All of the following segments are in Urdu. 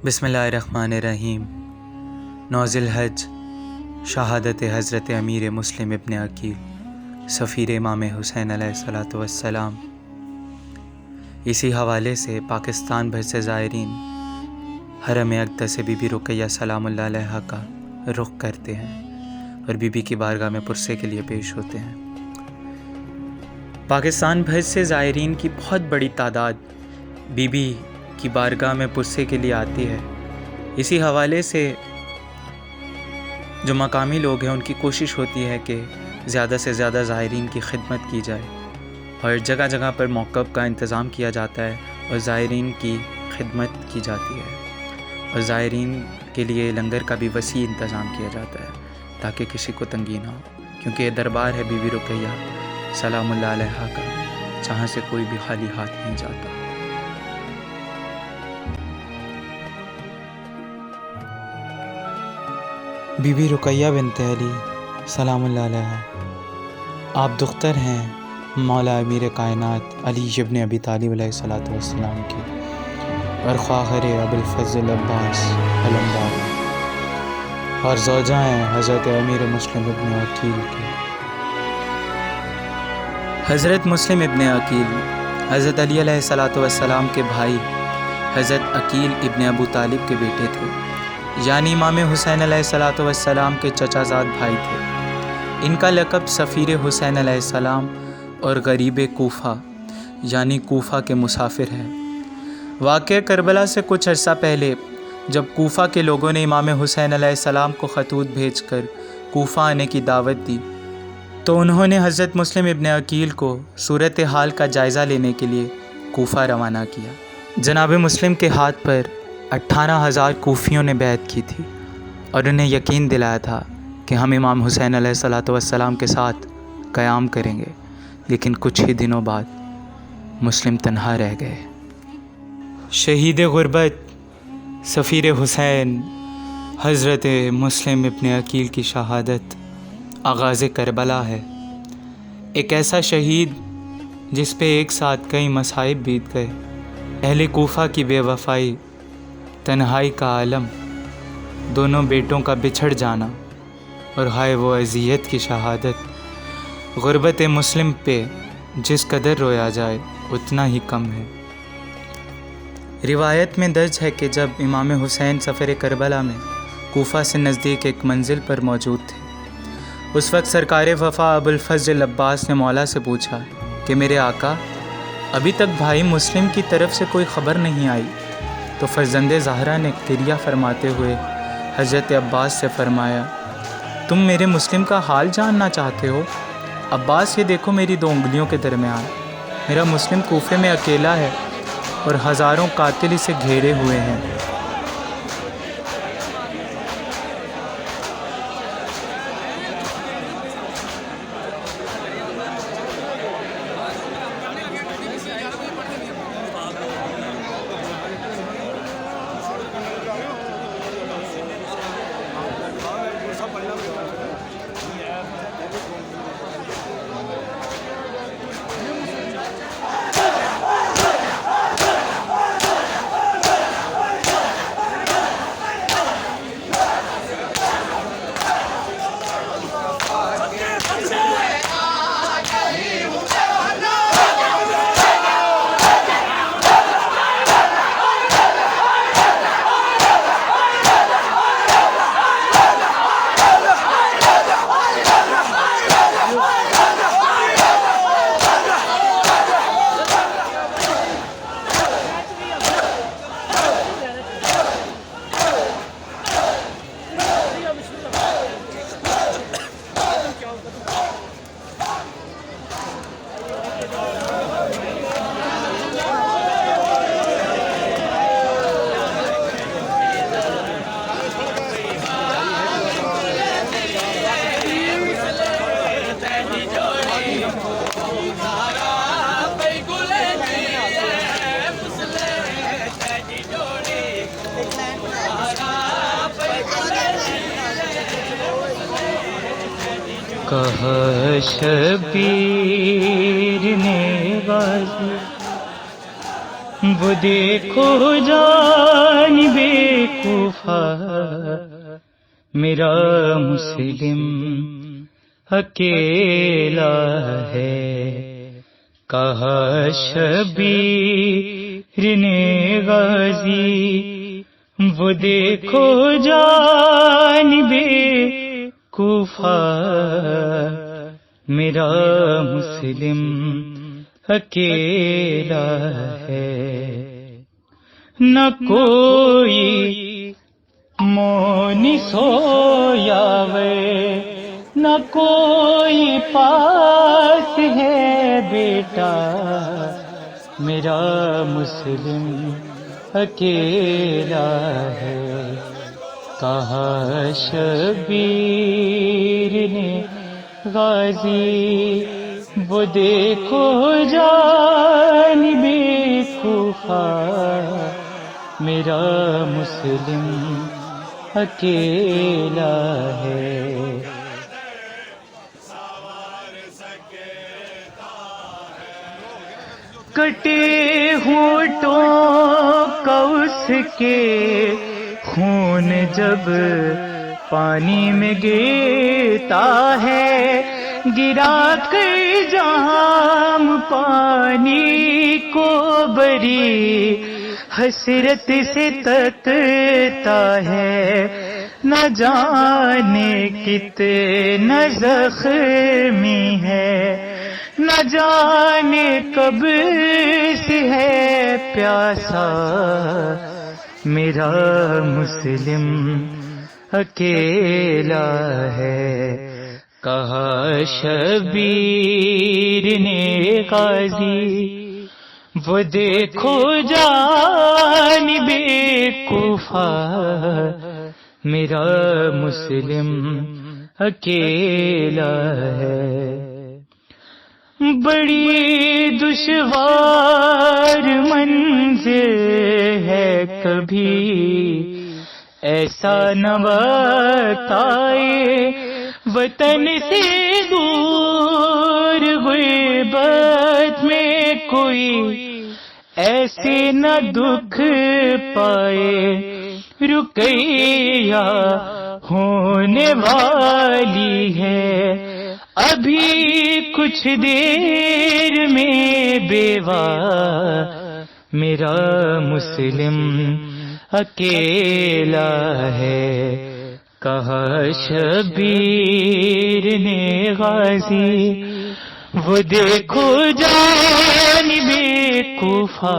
بسم اللہ الرحمن الرحیم۔ 9 ذی الحج، شہادت حضرت امیر مسلم ابن عقیل سفیر امام حسین علیہ الصلاۃ والسلام۔ اسی حوالے سے پاکستان بھر سے زائرین حرم اقدس بی بی رقیہ سلام اللہ علیہا کا رخ کرتے ہیں اور بی بی کی بارگاہ میں پرسے کے لیے پیش ہوتے ہیں۔ پاکستان بھر سے زائرین کی بہت بڑی تعداد بی بی کی بارگاہ میں پرسے کے لیے آتی ہے۔ اسی حوالے سے جو مقامی لوگ ہیں ان کی کوشش ہوتی ہے کہ زیادہ سے زیادہ زائرین کی خدمت کی جائے اور جگہ جگہ پر موقف کا انتظام کیا جاتا ہے اور زائرین کی خدمت کی جاتی ہے، اور زائرین کے لیے لنگر کا بھی وسیع انتظام کیا جاتا ہے تاکہ کسی کو تنگی نہ ہو، کیونکہ یہ دربار ہے بی بی رقیہ سلام اللہ علیہا کا، جہاں سے کوئی بھی خالی ہاتھ نہیں جاتا۔ بی بی رقیہ بنت علی سلام اللہ علیہا، آپ دختر ہیں مولا امیر کائنات علی ابن ابی طالب علیہ الصلاۃ والسلام کی اور خواہر ابوالفضل عباس علمدار، اور زوجہ ہیں حضرت امیر مسلم ابن عقیل کی۔ حضرت مسلم ابن عقیل حضرت علی علیہ الصلاۃ والسلام کے بھائی حضرت عقیل ابن ابو طالب کے بیٹے تھے، یعنی امام حسین علیہ الصلاۃ والسلام کے چچا زاد بھائی تھے۔ ان کا لقب سفیر حسین علیہ السلام اور غریب کوفہ یعنی کوفہ کے مسافر ہے۔ واقعہ کربلا سے کچھ عرصہ پہلے جب کوفہ کے لوگوں نے امام حسین علیہ السلام کو خطوط بھیج کر کوفہ آنے کی دعوت دی تو انہوں نے حضرت مسلم ابن عقیل کو صورتحال کا جائزہ لینے کے لیے کوفہ روانہ کیا۔ جناب مسلم کے ہاتھ پر 18,000 کوفیوں نے بیعت کی تھی اور انہیں یقین دلایا تھا کہ ہم امام حسین علیہ الصلاۃ والسلام کے ساتھ قیام کریں گے، لیکن کچھ ہی دنوں بعد مسلم تنہا رہ گئے۔ شہید غربت سفیر حسین حضرت مسلم ابن عقیل کی شہادت آغاز کربلا ہے، ایک ایسا شہید جس پہ ایک ساتھ کئی مصائب بیت گئے، اہل کوفہ کی بے وفائی، تنہائی کا عالم، دونوں بیٹوں کا بچھڑ جانا، اور ہائے وہ اذیت کی شہادت۔ غربت مسلم پہ جس قدر رویا جائے اتنا ہی کم ہے۔ روایت میں درج ہے کہ جب امام حسین سفر کربلا میں کوفہ سے نزدیک ایک منزل پر موجود تھے، اس وقت سرکار وفا ابوالفضل عباس نے مولا سے پوچھا کہ میرے آقا، ابھی تک بھائی مسلم کی طرف سے کوئی خبر نہیں آئی، تو فرزند زہرا نے گریہ فرماتے ہوئے حضرت عباس سے فرمایا، تم میرے مسلم کا حال جاننا چاہتے ہو؟ عباس، یہ دیکھو میری 2 انگلیوں کے درمیان، میرا مسلم کوفے میں اکیلا ہے اور ہزاروں قاتل اسے گھیرے ہوئے ہیں۔ کہا شبیر نے غازی وہ دیکھو جانب کوفہ میرا مسلم اکیلا ہے، کہا شبیر نے غازی، وہ دیکھو جانب کوفہ میرا مسلم اکیلا ہے، نہ کوئی مونی سویا وے، نہ کوئی پاس ہے بیٹا، میرا مسلم اکیلا ہے، کہا شبیر نے غازی، وہ دیکھو جانب کوفہ میرا مسلم اکیلا ہے۔ کٹے ہونٹوں کا اس کے خون جب پانی میں گرتا ہے، گرا کر جام پانی کو بری حسرت سے تکتا ہے، نہ جانے کتنا زخمی ہے، نہ جانے کب سے ہے پیاسا، میرا مسلم اکیلا ہے، کہا شبیر نے غازی، وہ دیکھو جانب کوفہ میرا مسلم اکیلا ہے، بڑی دشوار منزل ہے، کبھی ایسا نہ وقت آئے وطن سے دور، غربت میں کوئی ایسے نہ دکھ پائے، رقیہ ہونے والی ہے ابھی کچھ دیر میں بیوہ، میرا مسلم اکیلا ہے، کہا شبیر نے غازی، وہ دیکھو جانب کوفہ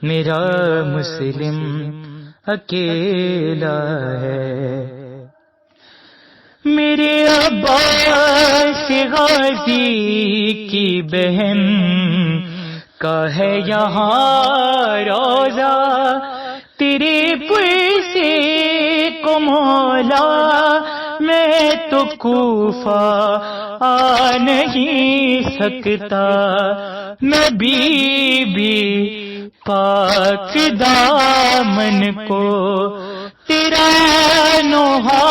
میرا مسلم اکیلا ہے، میرے عباس غازی کی بہن کا ہے یہاں روزہ، تیرے پیسے کو مولا میں تو کوفہ آ نہیں سکتا، میں بی بی پاک دامن کو تیرا نوحہ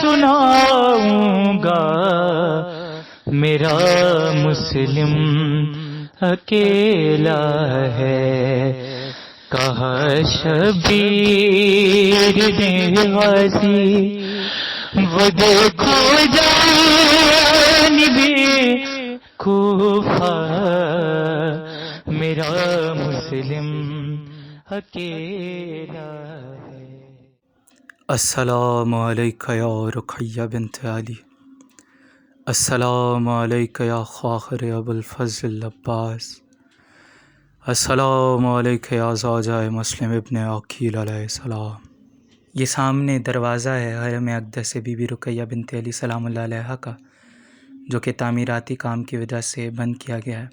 سناؤں گا، میرا مسلم اکیلا ہے، کہا شبیر نے غازی، وہ دیکھو جانب کوفہ میرا مسلم اکیلا ہے۔ السلام علیکہ یا رقیہ بنت علی، السلام علیکہ یا خواخر ابو الفضل العباس، السلام علیکہ یا زوجہ مسلم ابن عقیل علیہ السلام۔ یہ سامنے دروازہ ہے حرم اقدس بی بی رقیہ بنت علی سلام اللہ علیہا کا، جو کہ تعمیراتی کام کی وجہ سے بند کیا گیا ہے۔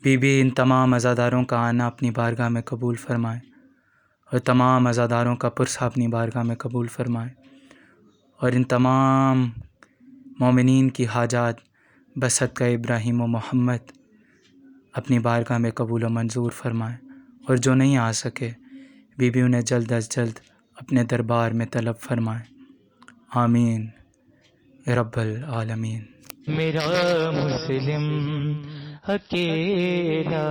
بی بی ان تمام عزاداروں کا آنا اپنی بارگاہ میں قبول فرمائیں، اور تمام عزاداروں کا پرسہ اپنی بارگاہ میں قبول فرمائیں، اور ان تمام مومنین کی حاجات بصدقہ ابراہیم و محمد اپنی بارگاہ میں قبول و منظور فرمائیں، اور جو نہیں آ سکے بی بی انہیں جلد از جلد اپنے دربار میں طلب فرمائیں، آمین یا رب العالمین۔ میرا مسلم اکیلا